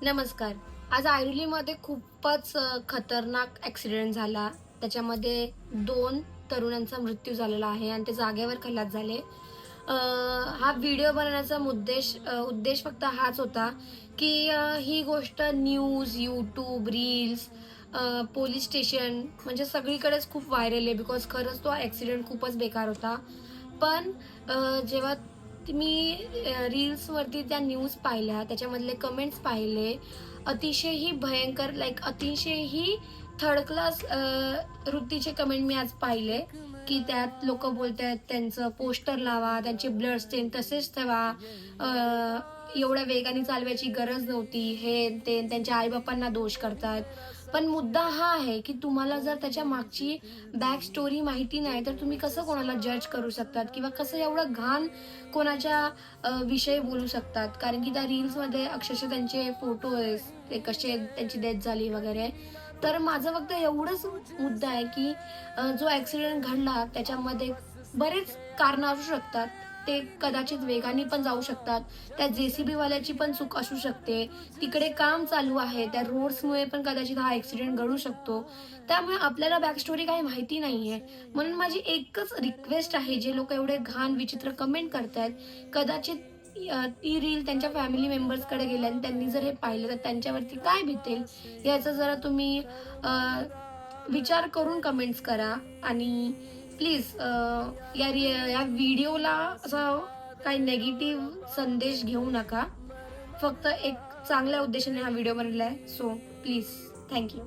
नमस्कार. आज ऐरोलीमध्ये खूपच खतरनाक ॲक्सिडेंट झाला. त्याच्यामध्ये 2 तरुणांचा मृत्यू झालेला आहे आणि ते जागेवर खलास झाले. हा व्हिडिओ बनवण्याचा उद्देश फक्त हाच होता, की ही गोष्ट news, YouTube, reels, police station म्हणजे सगळीकडेच खूप व्हायरल आहे. बिकॉज खरंच तो ॲक्सिडेंट खूपच बेकार होता. पण जेव्हा मी रील्सवरती त्या न्यूज पाहिल्या, त्याच्यामधले कमेंट्स पाहिले, अतिशयही भयंकर अतिशयही थर्ड क्लास वृत्तीचे कमेंट मी आज पाहिले, की त्यात लोकं बोलतायत त्यांचं पोस्टर लावा, त्यांचे ब्लड स्टेन तसेच ठेवा, एवढ्या वेगाने चालवायची गरज नव्हती, हे ते त्यांच्या आई-बापांना दोष करतात. पण मुद्दा हा आहे, की तुम्हाला जर त्याच्या मागची बॅक स्टोरी माहिती नाही, तर तुम्ही कसं कोणाला जज करू शकतात किंवा कसं एवढं घाण कोणाच्या विषयी बोलू शकतात. कारण की त्या रील्समध्ये अक्षरशः त्यांचे फोटो आहे, ते कसे त्यांची डेथ झाली वगैरे. तर माझं फक्त एवढंच मुद्दा आहे, की जो ॲक्सिडेंट घडला त्याच्यामध्ये बरेच कारणं असू शकतात. ते कदाचित वेगाने पण जाऊ शकतात. त्या जे वाल्याची पण चूक असू शकते. तिकडे काम चालू आहे. त्या रोड्समुळे पण कदाचित हा ॲक्सिडेंट घडू शकतो. त्यामुळे आपल्याला बॅक स्टोरी काही माहिती नाहीये. म्हणून माझी एकच रिक्वेस्ट आहे, जे लोकं एवढे घाण विचित्र कमेंट करतायत, कदाचित ती रील त्यांच्या फॅमिली मेंबर्सकडे गेली आणि त्यांनी जर हे पाहिलं तर त्यांच्यावरती काय बितेल याचा जरा तुम्ही विचार करून कमेंट्स करा. आणि प्लीज या व्हिडिओला असा काही नेगेटिव्ह संदेश घेऊ नका. फक्त एक चांगल्या उद्देशाने हा व्हिडिओ बनवला आहे. So please thank you.